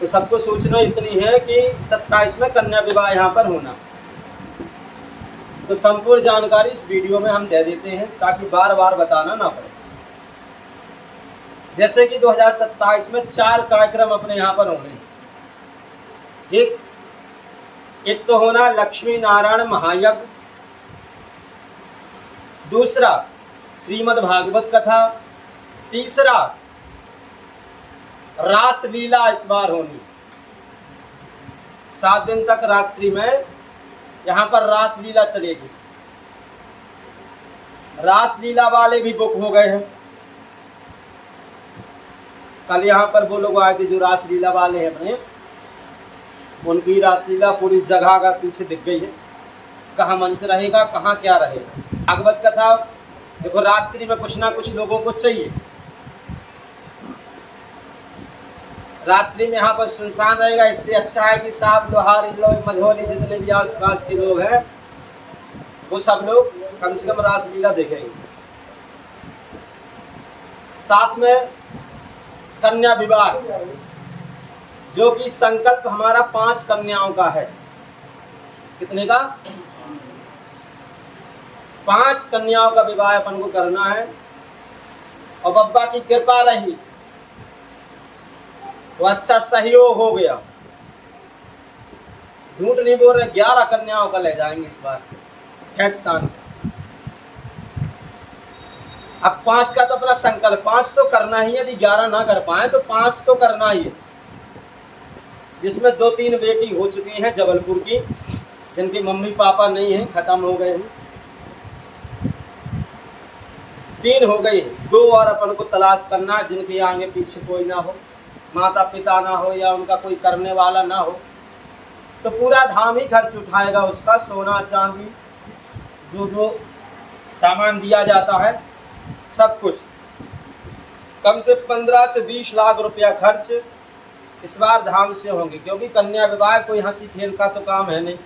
तो सबको सूचना इतनी है कि 27 में कन्या विवाह यहाँ पर होना। तो संपूर्ण जानकारी इस वीडियो में हम दे देते हैं ताकि बार बार बताना ना पड़े। जैसे कि 2027 में 4 कार्यक्रम अपने यहाँ पर होने। एक तो होना लक्ष्मी नारायण महायज्ञ, दूसरा श्रीमद् भागवत कथा, तीसरा रासलीला इस बार होनी। 7 दिन तक रात्रि में यहाँ पर रासलीला चलेगी। रासलीला वाले भी बुक हो गए हैं। कल यहाँ पर वो लोग आए थे जो रासलीला वाले हैं अपने, उनकी रासलीला पूरी जगह का पीछे दिख गई है। कहाँ मंच रहेगा, कहाँ क्या रहेगा। भागवत कथा देखो रात्रि में कुछ ना कुछ लोगों को चाहिए। रात्रि में यहाँ पर सुनसान रहेगा। इससे अच्छा है कि सांप लोहार लोग मझोली जितने भी आसपास के लोग हैं वो सब लोग कम से कम रासलीला देखेंगे। साथ में कन्या विवाह, जो कि संकल्प हमारा 5 कन्याओं का है। कितने का? 5 कन्याओं का विवाह अपन को करना है। और बब्बा की कृपा रही तो अच्छा सहयोग हो गया। झूठ नहीं बोल रहे, 11 कन्याओं का ले जाएंगे इस बार खेचतान। अब 5 का तो अपना संकल्प, 5 तो करना ही है। यदि 11 ना कर पाए तो 5 तो करना ही है। जिसमें 2-3 बेटी हो चुकी हैं जबलपुर की, जिनके मम्मी पापा नहीं हैं, खत्म हो गए हैं। 3 हो गई, 2 और अपन को तलाश करना जिनके आगे पीछे कोई ना हो, माता पिता ना हो या उनका कोई करने वाला ना हो। तो पूरा धाम ही खर्च उठाएगा उसका, सोना चांदी जो सामान दिया जाता है सब कुछ। कम से 15 से 20 लाख रुपया खर्च इस बार धाम से होंगे। क्योंकि कन्या विवाह कोई हंसी खेल का तो काम है नहीं।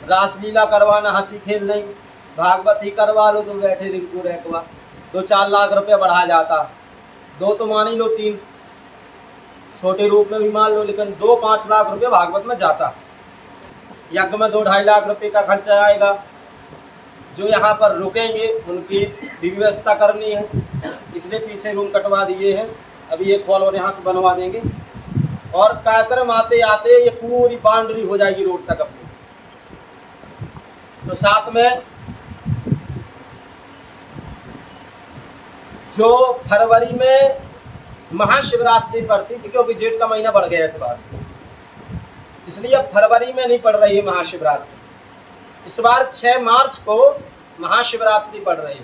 रासलीला करवाना हंसी खेल नहीं। भागवत ही करवा लो तो बैठे रिंकू रैकवा 2-4 लाख रुपया बढ़ा जाता। 2 तो मान ही लो, 3 छोटे रूप में भी मान लो, लेकिन 2-5 लाख रुपये भागवत में जाता। यज्ञ में 2-2.5 लाख रुपये का खर्चा आएगा। जो यहाँ पर रुकेंगे उनकी भी व्यवस्था करनी है, इसलिए पीछे रूम कटवा दिए हैं। अभी एक हॉल और यहाँ से बनवा देंगे और कार्यक्रम आते आते ये पूरी बाउंड्री हो जाएगी रोड तक अपनी। तो साथ में जो फरवरी में महाशिवरात्रि पड़ती थी, क्योंकि जेठ का महीना बढ़ गया इस बार, इसलिए अब फरवरी में नहीं पड़ रही है महाशिवरात्रि। इस बार 6 मार्च को महाशिवरात्रि पड़ रही है।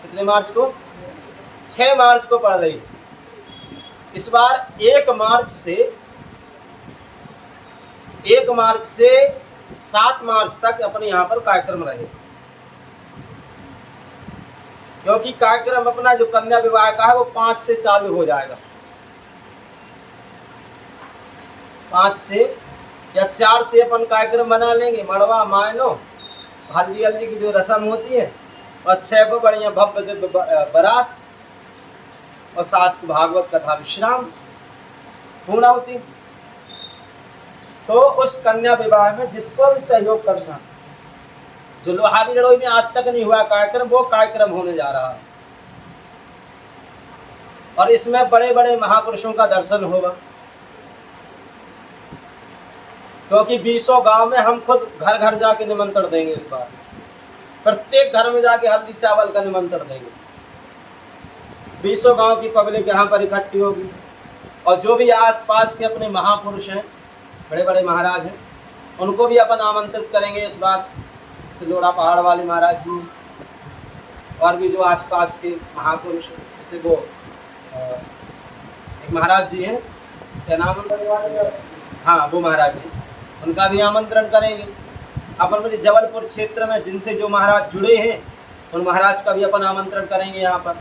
कितने मार्च को? 6 मार्च को पड़ रही है। इस बार 1 मार्च से 7 मार्च तक अपने यहाँ पर कार्यक्रम रहे। क्योंकि कार्यक्रम अपना जो कन्या विवाह का है वो 5 से चालू हो जाएगा। 5 से या 4 से अपन कार्यक्रम बना लेंगे। मड़वा मायनो हल्दी हल्दी की जो रस्म होती है, और 6 को बढ़िया भव्य दिव्य बारात, और 7 को भागवत कथा विश्राम पूर्णाहुति। तो उस कन्या विवाह में जिसको भी सहयोग करना, जो लोहारी लड़ोई में आज तक नहीं हुआ कार्यक्रम, वो कार्यक्रम होने जा रहा है। और इसमें बड़े बड़े महापुरुषों का दर्शन होगा। क्योंकि 20 गांव में हम खुद घर घर जाके निमंत्रण देंगे। इस बार प्रत्येक घर में जाके हल्दी चावल का निमंत्रण देंगे। 20 गांव की पब्लिक यहाँ पर इकट्ठी होगी। और जो भी आसपास के अपने महापुरुष हैं, बड़े बड़े महाराज हैं, उनको भी अपन आमंत्रित करेंगे इस बार। सिलोड़ा पहाड़ वाले महाराज जी, और भी जो आसपास के महापुरुष हैं, जैसे वो एक महाराज जी हैं, क्या नाम है? हाँ, वो महाराज जी, उनका भी आमंत्रण करेंगे। अपन मेरे जबलपुर क्षेत्र में जिनसे जो महाराज जुड़े हैं, उन महाराज का भी अपन आमंत्रण करेंगे यहाँ पर।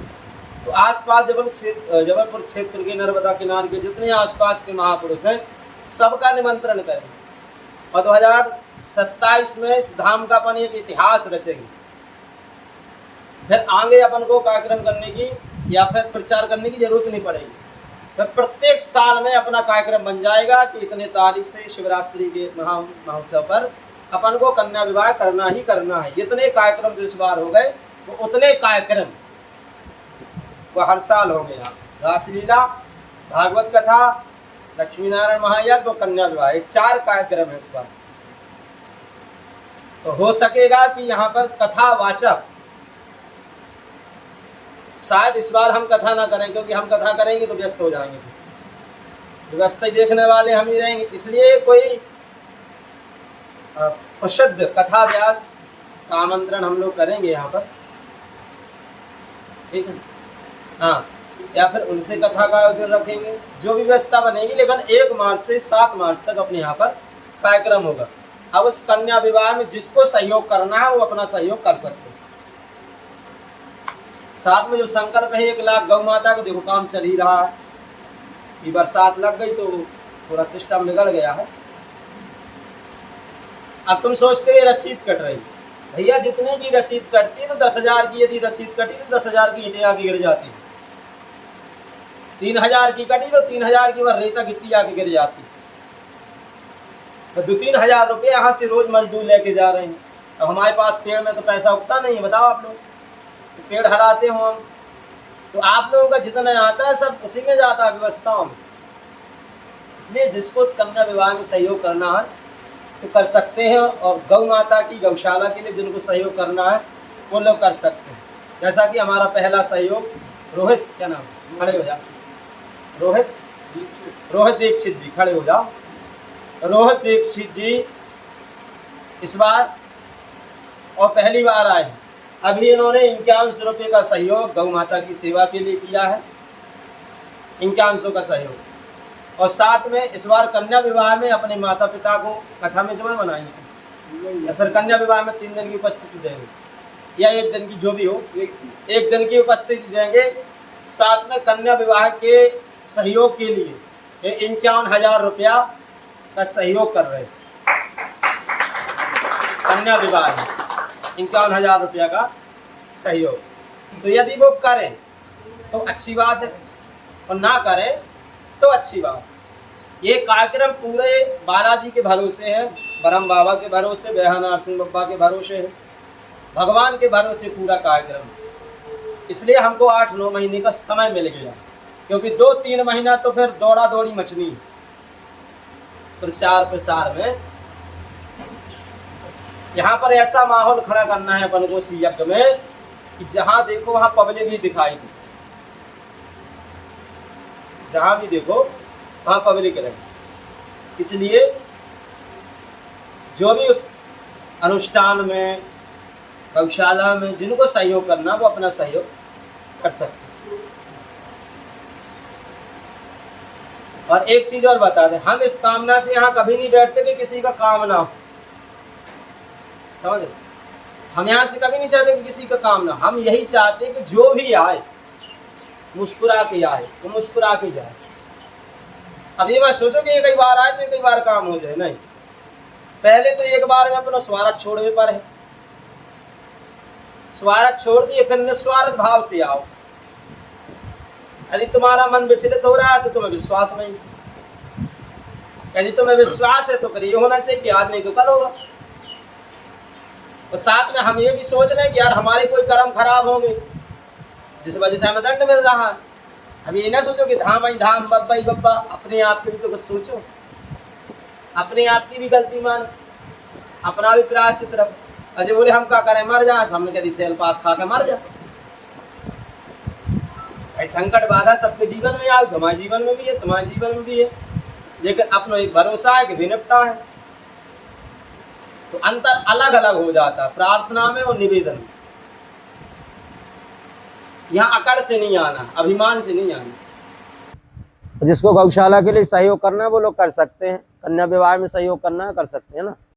तो आसपास जबलपुर क्षेत्र के नर्मदा किनारे के जितने आसपास के महापुरुष हैं, सबका निमंत्रण करेंगे। और 2027 में इस धाम का अपन एक इतिहास रचेंगे। फिर आगे अपन को कार्यक्रम करने की या फिर प्रचार करने की जरूरत नहीं पड़ेगी। तो प्रत्येक साल में अपना कार्यक्रम बन जाएगा कि इतने तारीख से शिवरात्रि के महोत्सव पर अपन को कन्या विवाह करना ही करना है। इतने कार्यक्रम जो इस बार हो गए वो उतने कार्यक्रम वो हर साल हो गया। रासलीला, भागवत कथा, लक्ष्मी नारायण महायज्ञ, कन्या विवाह, 4 कार्यक्रम है इस बार। तो हो सकेगा कि यहाँ पर कथावाचक, शायद इस बार हम कथा ना करें, क्योंकि हम कथा करेंगे तो व्यस्त हो जाएंगे, व्यस्त देखने वाले हम ही रहेंगे। इसलिए कोई प्रसिद्ध कथा व्यास का आमंत्रण हम लोग करेंगे यहाँ पर, ठीक है। हाँ, या फिर उनसे कथा का आयोजन रखेंगे, जो भी व्यवस्था बनेगी। लेकिन 1 मार्च से 7 मार्च तक अपने यहाँ पर कार्यक्रम होगा। अब उस कन्या विवाह में जिसको सहयोग करना है वो अपना सहयोग कर सकते हैं। साथ में जो संकल्प है 1 लाख गौ माता का, देखो काम चल ही रहा है। ये बरसात लग गई तो थोड़ा सिस्टम बिगड़ गया है। अब तुम सोचते हो रसीद कट रही, भैया जितने की रसीद कटती है तो 10,000 की यदि रसीद कटी तो 10,000 की ईंटें आके गिर जाती है। 3,000 की कटी तो 3,000 की वह रेता गिट्टी आके गिर जाती है। तो 2-3 हज़ार रुपये यहाँ से रोज मजदूर लेके जा रहे हैं। अब हमारे पास पेड़ में तो पैसा उगता नहीं है, बताओ आप लोग। तो पेड़ हराते हो हम, तो आप लोगों का जितना आता है सब उसी में जाता है, व्यवस्थाओं में। इसलिए जिसको उस कन्या विवाह में सहयोग करना है तो कर सकते हैं, और गौ माता की गौशाला के लिए जिनको सहयोग करना है वो लोग कर सकते हैं। जैसा कि हमारा पहला सहयोग रोहित, क्या नाम, खड़े हो जाओ, रोहित दीक्षित जी, खड़े हो जाओ। रोहित दीक्षित जी इस बार और पहली बार आए हैं। अभी इन्होंने 51 रुपये का सहयोग गौ माता की सेवा के लिए किया है, 51 का सहयोग। और साथ में इस बार कन्या विवाह में अपने माता पिता को कथा में जमा बनाएंगे, या फिर कन्या विवाह में 3 दिन की उपस्थिति देंगे, या 1 दिन की, जो भी हो, 1 दिन की उपस्थिति देंगे। साथ में कन्या विवाह के सहयोग के लिए 51,000 रुपया का सहयोग कर रहे हैं। कन्या विवाह में 51,000 रुपया का सहयोग। तो यदि वो करें तो अच्छी बात है, और ना करें तो अच्छी बात। ये कार्यक्रम पूरे बालाजी के भरोसे है, ब्रह्म बाबा के भरोसे, बेहा नरसिंह बाबा के भरोसे है, भगवान के भरोसे पूरा कार्यक्रम। इसलिए हमको 8-9 महीने का समय मिल गया, क्योंकि 2-3 महीना तो फिर दौड़ा दौड़ी मचनी, प्रचार प्रसार में। यहाँ पर ऐसा माहौल खड़ा करना है अपन को यज्ञ में कि जहाँ देखो वहाँ पब्लिक ही दिखाई दे, जहाँ भी देखो वहाँ पब्लिक रहे। इसलिए जो भी उस अनुष्ठान में, गौशाला में जिनको सहयोग करना वो अपना सहयोग कर सकते। और एक चीज और बता दें, हम इस कामना से यहाँ कभी नहीं बैठते कि किसी का काम ना हो, समझे। हम यहाँ से कभी नहीं चाहते कि किसी का काम ना, हम यही चाहते हैं कि जो भी आए मुस्कुरा के आए, तो मुस्कुरा के जाए। अब ये मत सोचो कि एक बार आए तो एक बार काम हो जाए, नहीं। पहले तो एक बार में अपना स्वार्थ छोड़ने पर है, स्वार्थ छोड़ दिए, फिर निस्वार्थ भाव से आओ। यदि तुम्हारा मन विचलित हो रहा है तो तुम्हें विश्वास नहीं, यदि तुम्हें विश्वास है तो फिर ये होना चाहिए कि आज नहीं तो कल होगा। और साथ में हम ये भी सोच रहे हैं कि यार हमारे कोई कर्म खराब होंगे जिस वजह से हमें दंड मिल रहा है। अब ये ना सोचो कि धाम आई धाम, बब्बा ही बब्बा, अपने आप की भी तो कुछ सोचो, अपने आप की भी गलती मान, अपना भी प्रायश्चित रखो। अजय बोले हम क्या करें, मर जाए, हमने कभी सेल पास खा के मर जाए। संकट बाधा सबके जीवन में आए, हमारे जीवन में भी है, तुम्हारे जीवन में भी है, लेकिन अपना एक भरोसा है कि भी निपटा है। तो अंतर अलग अलग हो जाता है प्रार्थना में और निवेदन में। यहाँ अकड़ से नहीं आना, अभिमान से नहीं आना। जिसको गौशाला के लिए सहयोग करना है वो लोग कर सकते हैं, कन्या विवाह में सहयोग करना है कर सकते हैं ना।